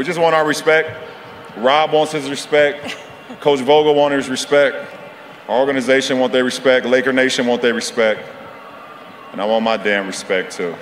We just want our respect. Rob wants his respect. Coach Vogel wants his respect. Our organization wants their respect. Laker Nation wants their respect. And I want my damn respect too.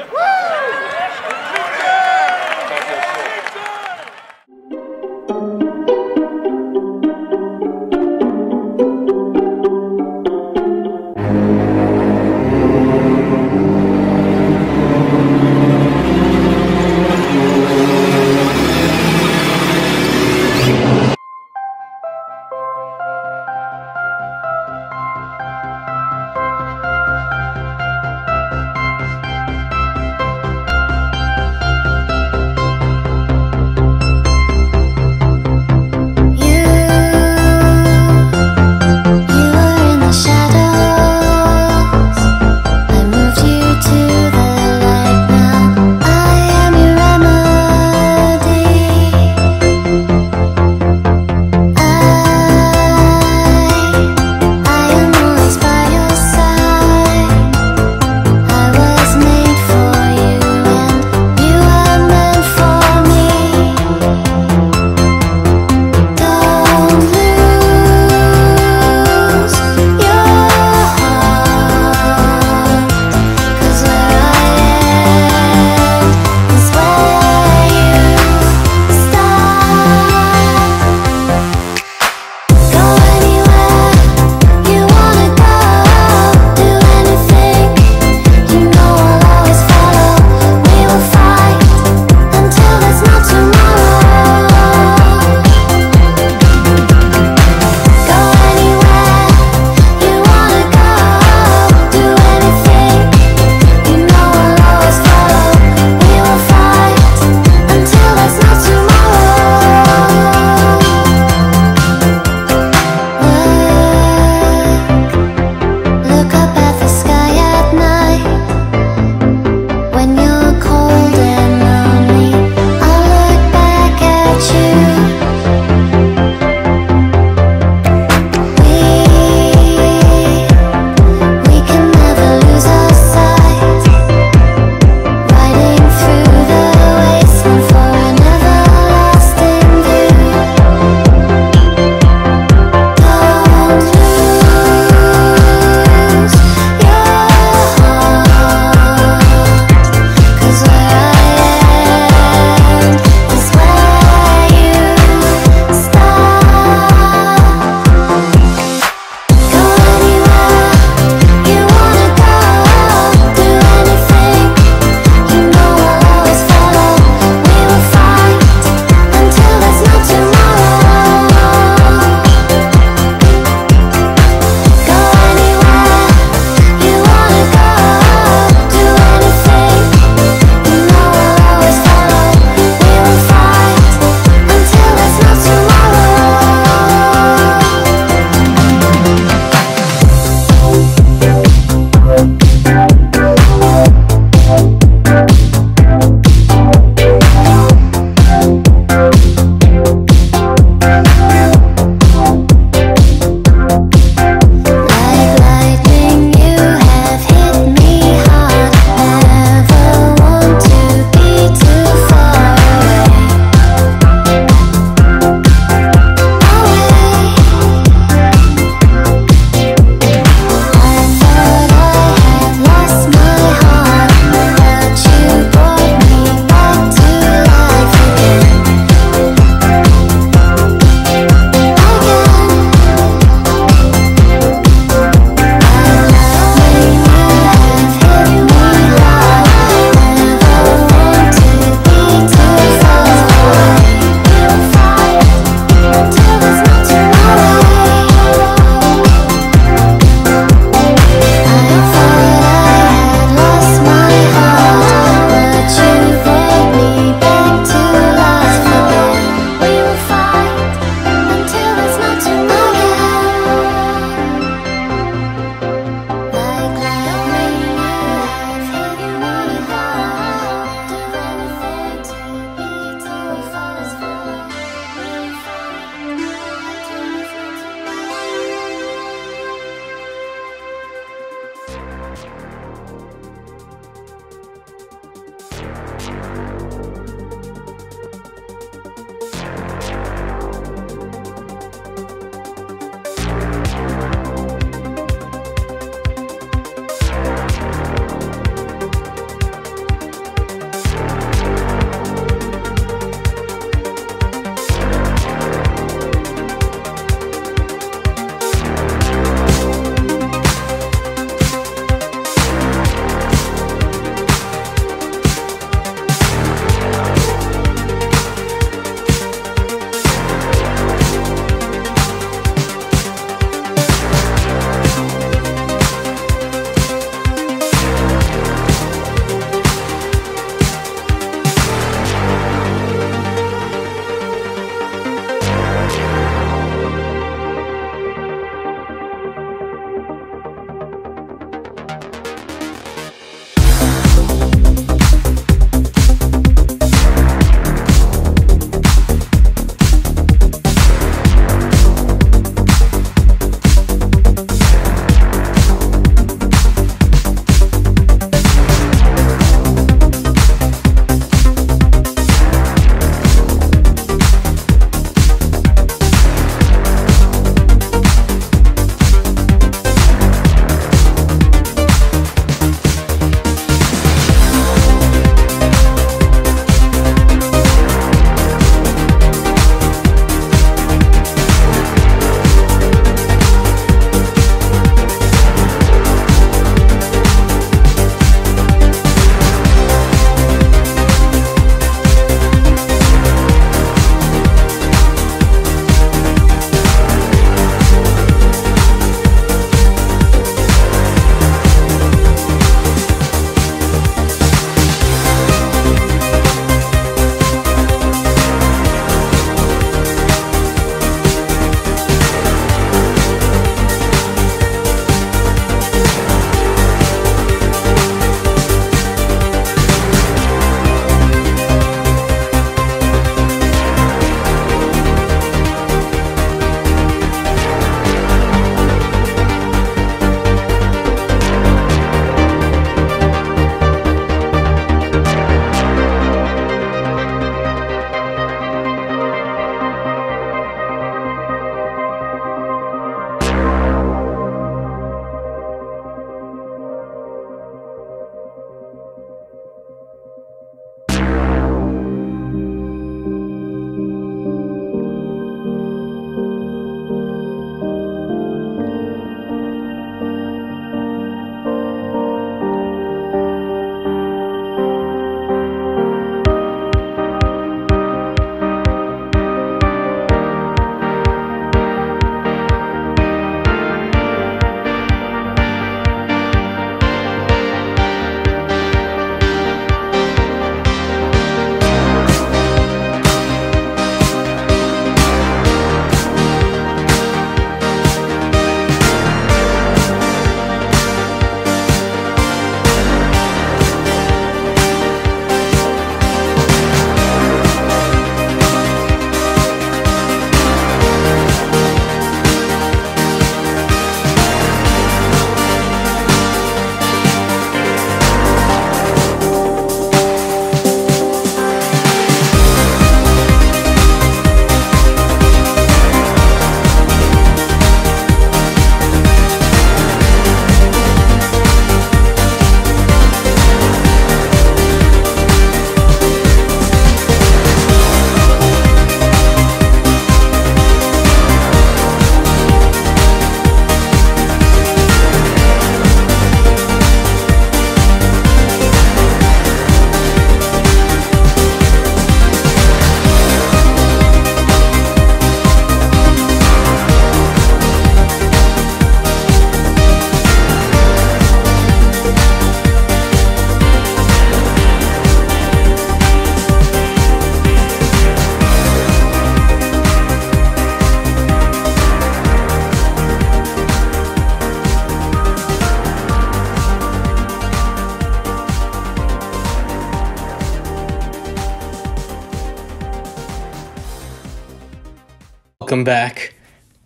Welcome back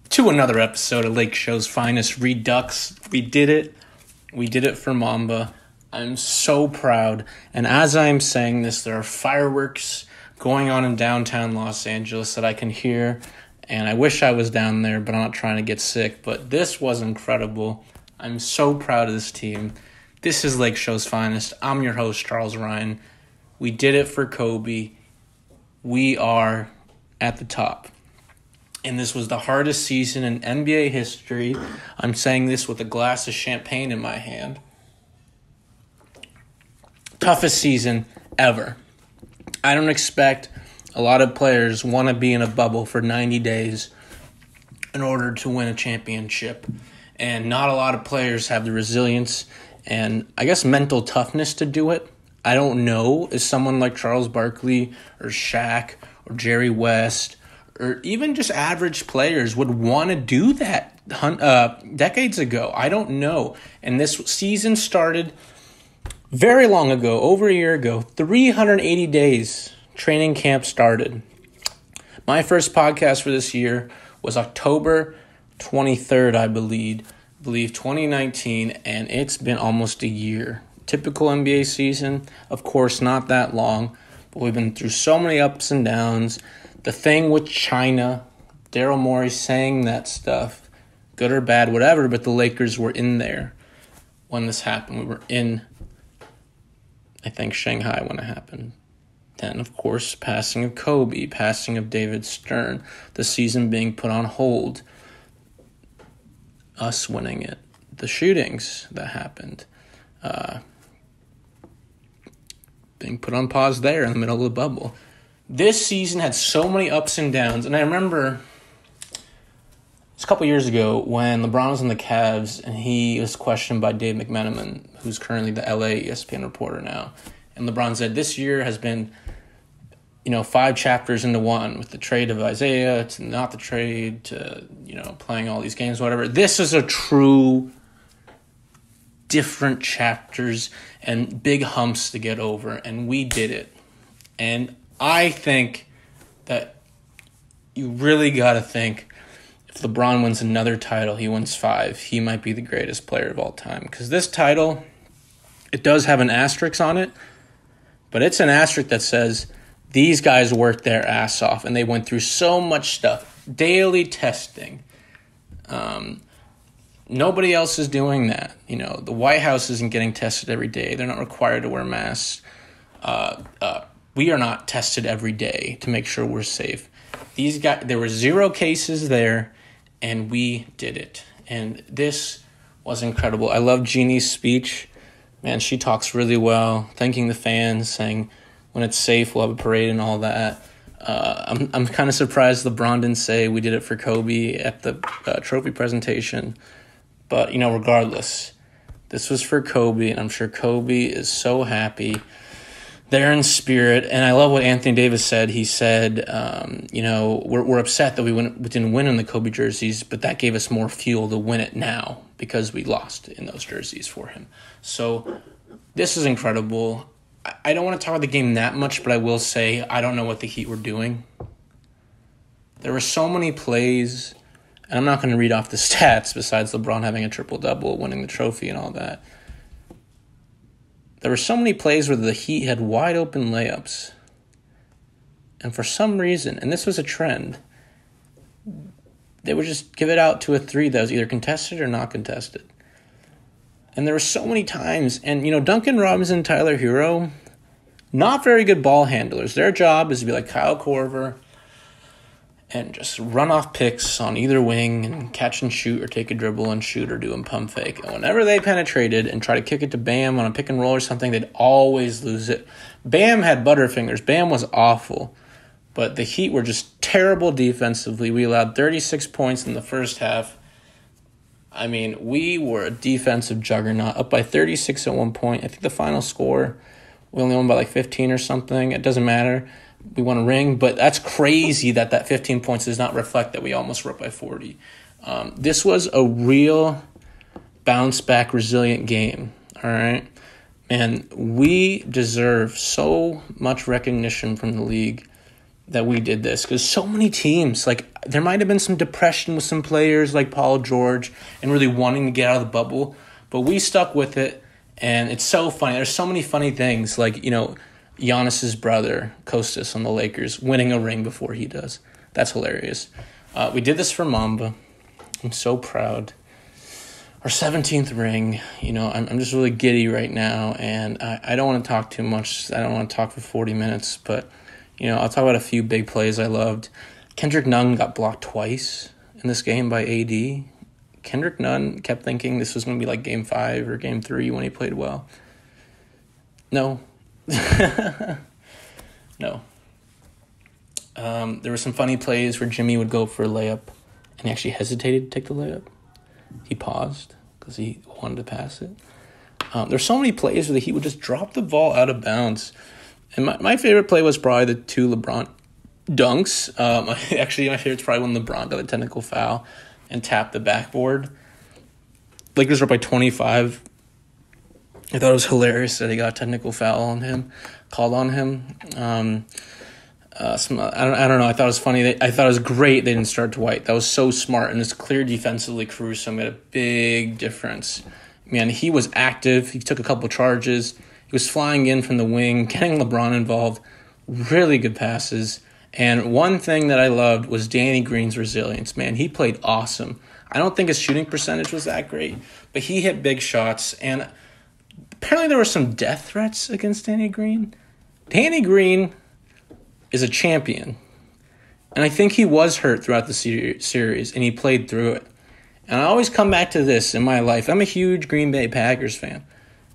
to another episode of Lakeshow's Finest Redux. We did it. We did it for Mamba. I'm so proud. And as I'm saying this, there are fireworks going on in downtown Los Angeles that I can hear. And I wish I was down there, but I'm not trying to get sick. But this was incredible. I'm so proud of this team. This is Lakeshow's Finest. I'm your host, Charles Ryan. We did it for Kobe. We are at the top. And this was the hardest season in NBA history. I'm saying this with a glass of champagne in my hand. Toughest season ever. I don't expect a lot of players want to be in a bubble for 90 days in order to win a championship. And not a lot of players have the resilience and, I guess, mental toughness to do it. I don't know if someone like Charles Barkley or Shaq or Jerry West or even just average players would want to do that decades ago. I don't know. And this season started very long ago, over a year ago, 380 days training camp started. My first podcast for this year was October 23rd, I believe 2019, and it's been almost a year. Typical NBA season, of course, not that long, but we've been through so many ups and downs. The thing with China, Daryl Morey saying that stuff, good or bad, whatever, but the Lakers were in there when this happened. We were in, I think, Shanghai when it happened. Then, of course, passing of Kobe, passing of David Stern, the season being put on hold, us winning it, the shootings that happened, being put on pause there in the middle of the bubble. This season had so many ups and downs, and I remember it's a couple years ago when LeBron was in the Cavs, and he was questioned by Dave McMenamin, who's currently the LA ESPN reporter now, and LeBron said, this year has been, 5 chapters into one, with the trade of Isaiah to not the trade to, playing all these games, whatever. This is a true different chapters and big humps to get over, and we did it. And I think that you really got to think if LeBron wins another title, he wins 5, he might be the greatest player of all time. Because this title, it does have an asterisk on it, but it's an asterisk that says these guys worked their ass off and they went through so much stuff. Daily testing. Nobody else is doing that. The White House isn't getting tested every day. They're not required to wear masks. We are not tested every day to make sure we're safe. These guys, there were 0 cases there, and we did it. And this was incredible. I love Jeannie's speech. Man, she talks really well, thanking the fans, saying when it's safe, we'll have a parade and all that. I'm kind of surprised LeBron didn't say we did it for Kobe at the trophy presentation. But, regardless, this was for Kobe, and I'm sure Kobe is so happy. They're in spirit, and I love what Anthony Davis said. He said, we're upset that we didn't win in the Kobe jerseys, but that gave us more fuel to win it now because we lost in those jerseys for him. So this is incredible. I don't want to talk about the game that much, but I will say I don't know what the Heat were doing. There were so many plays, and I'm not going to read off the stats besides LeBron having a triple-double, winning the trophy and all that. There were so many plays where the Heat had wide-open layups. And for some reason, and this was a trend, they would just give it out to a 3 that was either contested or not contested. And there were so many times, and, Duncan Robinson and Tyler Hero, not very good ball handlers. Their job is to be like Kyle Korver and just run off picks on either wing and catch and shoot or take a dribble and shoot or do a pump fake. And whenever they penetrated and try to kick it to Bam on a pick and roll or something, they'd always lose it. Bam had butterfingers. Bam was awful. But the Heat were just terrible defensively. We allowed 36 points in the first half. I mean, we were a defensive juggernaut, up by 36 at one point. I think the final score, we only won by 15 or something. It doesn't matter. We won a ring, but that's crazy that 15 points does not reflect that we almost were up by 40. This was a real bounce-back, resilient game, all right? And we deserve so much recognition from the league. that we did this, because so many teams, like, there might have been some depression with some players like Paul George and really wanting to get out of the bubble, but we stuck with it, and it's so funny. There's so many funny things, like, Giannis's brother, Kostas, on the Lakers, winning a ring before he does. That's hilarious. We did this for Mamba. I'm so proud. Our 17th ring, I'm just really giddy right now, and I don't want to talk too much. I don't want to talk for 40 minutes, but I'll talk about a few big plays I loved. Kendrick Nunn got blocked twice in this game by AD. Kendrick Nunn kept thinking this was going to be like Game 5 or Game 3 when he played well. No. No. There were some funny plays where Jimmy would go for a layup, and he actually hesitated to take the layup. He paused because he wanted to pass it. There's so many plays where he would just drop the ball out of bounds. And my favorite play was probably the 2 LeBron dunks. Actually, my favorite's probably when LeBron got a technical foul and tapped the backboard. Lakers were up by 25. I thought it was hilarious that he got a technical foul on him, called on him. I don't know. I thought it was funny. I thought it was great they didn't start Dwight. That was so smart, and it's clear defensively Caruso made a big difference. Man, he was active. He took a couple charges. He was flying in from the wing, getting LeBron involved. Really good passes. And one thing that I loved was Danny Green's resilience. Man, he played awesome. I don't think his shooting percentage was that great, but he hit big shots. And apparently there were some death threats against Danny Green. Danny Green is a champion. And I think he was hurt throughout the series, and he played through it. And I always come back to this in my life. I'm a huge Green Bay Packers fan.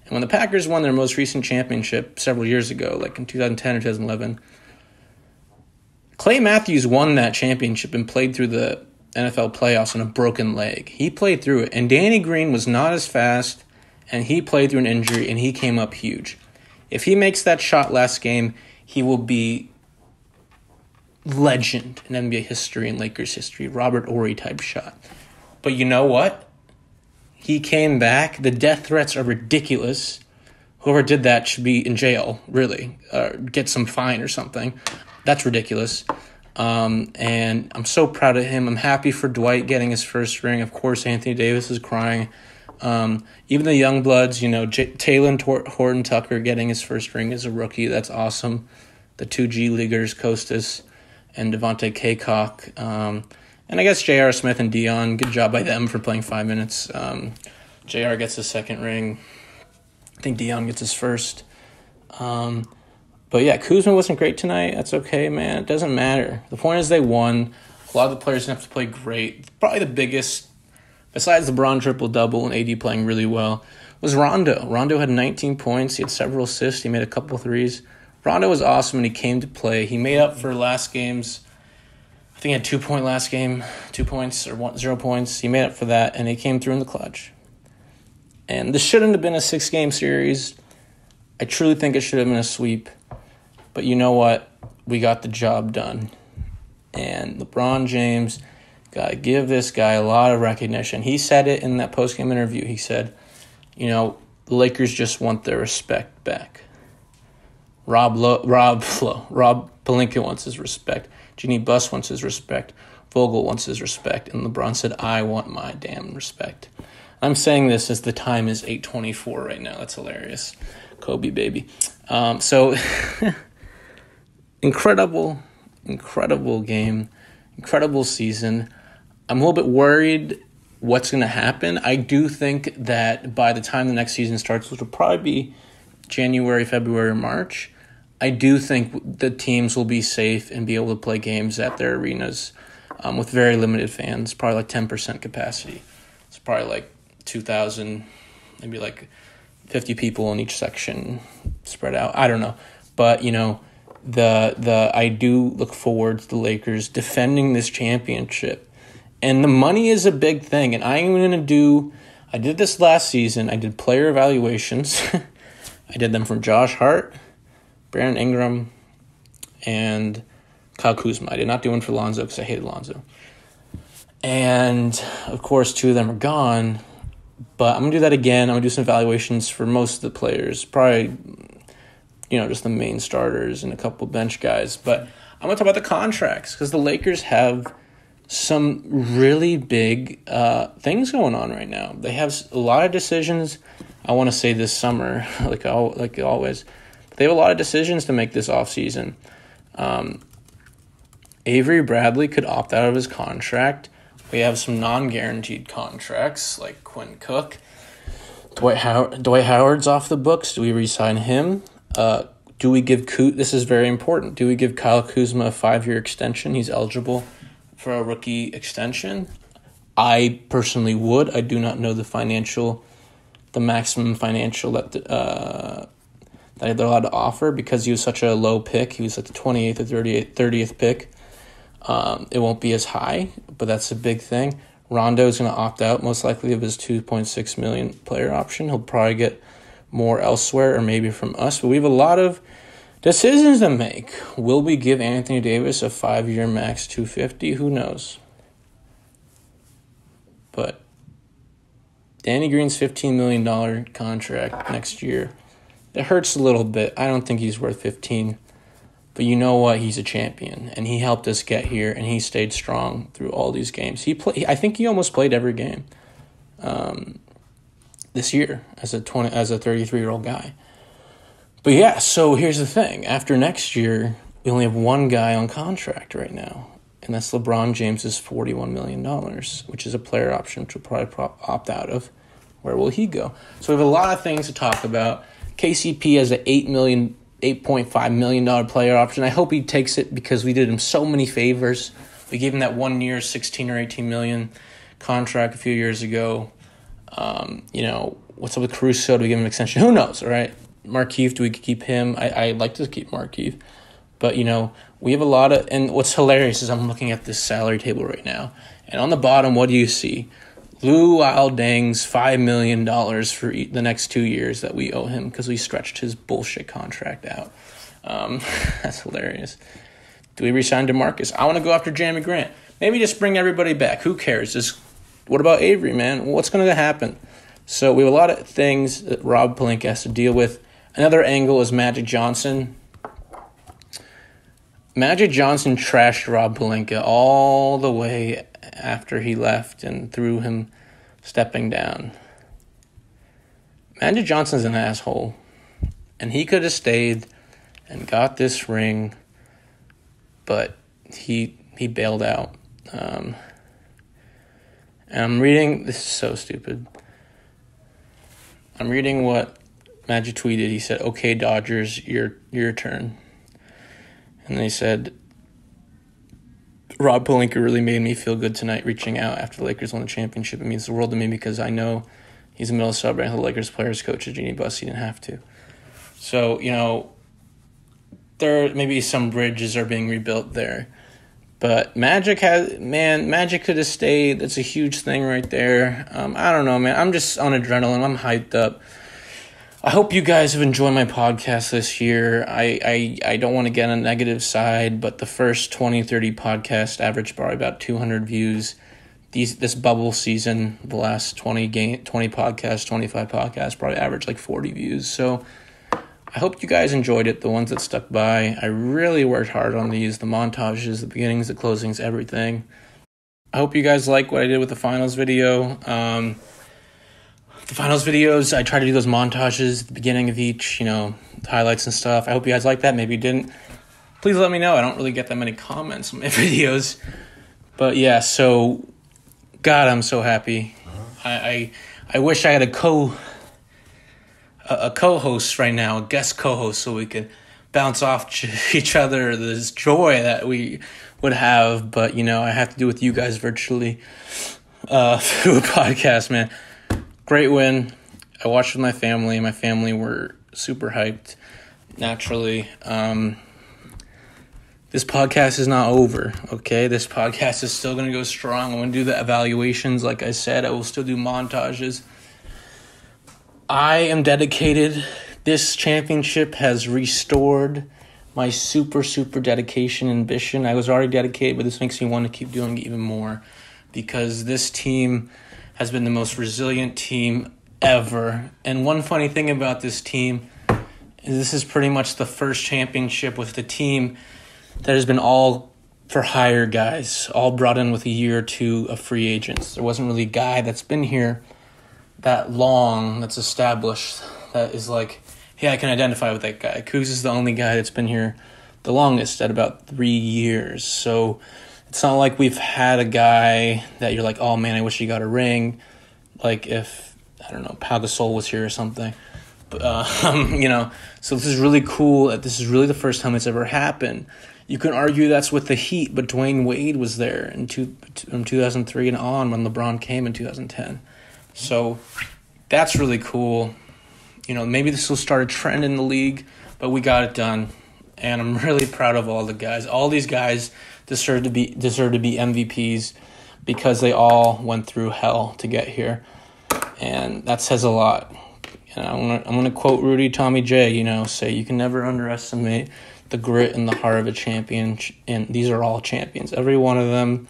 And when the Packers won their most recent championship several years ago, like in 2010 or 2011, Clay Matthews won that championship and played through the NFL playoffs on a broken leg. He played through it. And Danny Green was not as fast, and he played through an injury, and he came up huge. If he makes that shot last game, he will be legend in NBA history and Lakers history. Robert Horry type shot. But you know what? He came back. The death threats are ridiculous. Whoever did that should be in jail, really. Get some fine or something. That's ridiculous. And I'm so proud of him. I'm happy for Dwight getting his first ring. Of course, Anthony Davis is crying. Even the young bloods, Taylor Horton Tucker getting his first ring as a rookie. That's awesome. The 2 G Leaguers, Kostas and Devontae Kaycock. And I guess J.R. Smith and Dion, good job by them for playing 5 minutes. J.R. gets his second ring. I think Dion gets his first. But yeah, Kuzma wasn't great tonight. That's okay, man. It doesn't matter. The point is they won. A lot of the players didn't have to play great. Probably the biggest, besides LeBron triple-double and AD playing really well, was Rondo. Rondo had 19 points. He had several assists. He made a couple threes. Rondo was awesome, and he came to play. He made up for last game's, I think he had 2 point last game, 2 points or 0 points. He made up for that, and he came through in the clutch. And this shouldn't have been a 6-game series. I truly think it should have been a sweep. But you know what? We got the job done. And LeBron James, got to give this guy a lot of recognition. He said it in that post-game interview. He said, the Lakers just want their respect back. Rob Pelinka wants his respect. Jeannie Buss wants his respect. Vogel wants his respect. And LeBron said, I want my damn respect. I'm saying this as the time is 8:24 right now. That's hilarious. Kobe, baby. So, incredible game. Incredible season. I'm a little bit worried what's going to happen. I do think that by the time the next season starts, which will probably be January, February, or March, I do think the teams will be safe and be able to play games at their arenas with very limited fans, probably like 10% capacity. It's probably like 2,000, maybe like 50 people in each section spread out. I don't know. But, I do look forward to the Lakers defending this championship. And the money is a big thing. And I did this last season. I did player evaluations. I did them from Josh Hart, Brandon Ingram, and Kyle Kuzma. I did not do one for Lonzo because I hated Lonzo. And, of course, 2 of them are gone. But I'm going to do that again. I'm going to do some evaluations for most of the players. Probably, just the main starters and a couple bench guys. But I'm going to talk about the contracts because the Lakers have some really big things going on right now. They have a lot of decisions, I want to say this summer, like always. They have a lot of decisions to make this offseason. Avery Bradley could opt out of his contract. We have some non-guaranteed contracts like Quinn Cook. Dwight Howard's off the books. Do we re-sign him? Do we give this is very important. Do we give Kyle Kuzma a 5-year extension? He's eligible for a rookie extension. I personally would. I do not know the maximum financial that they're allowed to offer because he was such a low pick. He was like the 28th or 30th pick. It won't be as high, but that's a big thing. Rondo is going to opt out most likely of his $2.6 million player option. He'll probably get more elsewhere or maybe from us, but we have a lot of decisions to make. Will we give Anthony Davis a 5-year max $250? Who knows? But Danny Green's $15 million contract next year, it hurts a little bit. I don't think he's worth 15. But you know what? He's a champion, and he helped us get here, and he stayed strong through all these games. I think he almost played every game this year as a 33-year-old guy. But yeah, so here's the thing. After next year, we only have one guy on contract right now, and that's LeBron James's $41 million, which is a player option, which we'll probably opt out of. Where will he go? So we have a lot of things to talk about. KCP has an $8.5 million player option. I hope he takes it because we did him so many favors. We gave him that 1 year, 16 or 18 million contract a few years ago. What's up with Caruso? Do we give him an extension? Who knows, all right? Markieff, do we keep him? I'd like to keep Markieff. But, we have a lot of... And what's hilarious is I'm looking at this salary table right now. And on the bottom, what do you see? Lou Aldang's $5 million for the next 2 years that we owe him because we stretched his bullshit contract out. That's hilarious. Do we resign DeMarcus? I want to go after Jeremy Grant. Maybe just bring everybody back. Who cares? What about Avery, man? What's going to happen? So we have a lot of things that Rob Pelinka has to deal with. Another angle is Magic Johnson. Magic Johnson trashed Rob Pelinka all the way after he left and through him stepping down. Magic Johnson's an asshole, and he could have stayed and got this ring, but he bailed out. And I'm reading, this is so stupid. I'm reading what Magic tweeted. He said, "Okay, Dodgers, your turn." And they said, "Rob Pelinka really made me feel good tonight reaching out after the Lakers won the championship. It means the world to me because I know he's in the middle of celebrating the Lakers players, coach, Jeannie Buss. He didn't have to." So, there maybe some bridges are being rebuilt there. But Magic could have stayed. That's a huge thing right there. I don't know, man. I'm just on adrenaline. I'm hyped up. I hope you guys have enjoyed my podcast this year. I don't want to get on a negative side, but the first 20, 30 podcasts averaged probably about 200 views. This bubble season, the last 20 podcasts, 25 podcasts, probably averaged like 40 views. So I hope you guys enjoyed it, the ones that stuck by. I really worked hard on these, the montages, the beginnings, the closings, everything. I hope you guys like what I did with the finals video. The finals videos, I try to do those montages at the beginning of each, highlights and stuff. I hope you guys like that. Maybe you didn't. Please let me know. I don't really get that many comments on my videos. But yeah, so, God, I'm so happy. I wish I had a co-host right now, a guest co-host, so we could bounce off each other this joy that we would have. But, I have to do with you guys virtually through a podcast, man. Great win. I watched with my family. My family were super hyped, naturally. This podcast is not over, okay? This podcast is still going to go strong. I'm going to do the evaluations. Like I said, I will still do montages. I am dedicated. This championship has restored my super, super dedication and ambition. I was already dedicated, but this makes me want to keep doing it even more because this team has been the most resilient team ever. And one funny thing about this team is this is pretty much the first championship with the team that has been all for hire guys, all brought in with a year or two of free agents. There wasn't really a guy that's been here that long, that's established, that is like, hey, I can identify with that guy. Kuz is the only guy that's been here the longest at about 3 years. So it's not like we've had a guy that you're like, oh man, I wish he got a ring. Like if, I don't know, Pau Gasol was here or something. But, so this is really cool. This is really the first time it's ever happened. You can argue that's with the Heat, but Dwayne Wade was there in 2003 and on when LeBron came in 2010. So that's really cool. Maybe this will start a trend in the league, but we got it done. And I'm really proud of all the guys. All these guys deserve to be MVPs because they all went through hell to get here. And that says a lot. I'm gonna quote Rudy Tommy J, say you can never underestimate the grit and the heart of a champion. And these are all champions. Every one of them.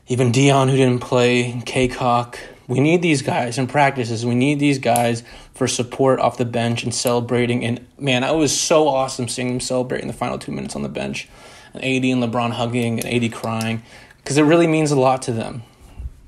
Even Dion, who didn't play, K-Cock. We need these guys in practices. We need these guys for support off the bench and celebrating. And, man, it was so awesome seeing them celebrating the final 2 minutes on the bench. And AD and LeBron hugging and AD crying. Because it really means a lot to them.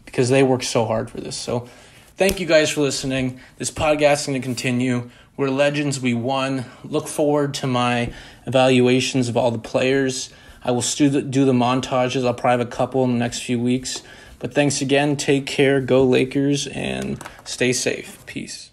Because they worked so hard for this. So thank you guys for listening. This podcast is going to continue. We're legends. We won. Look forward to my evaluations of all the players. I will do the montages. I'll probably have a couple in the next few weeks. But thanks again. Take care. Go Lakers. And stay safe. Peace.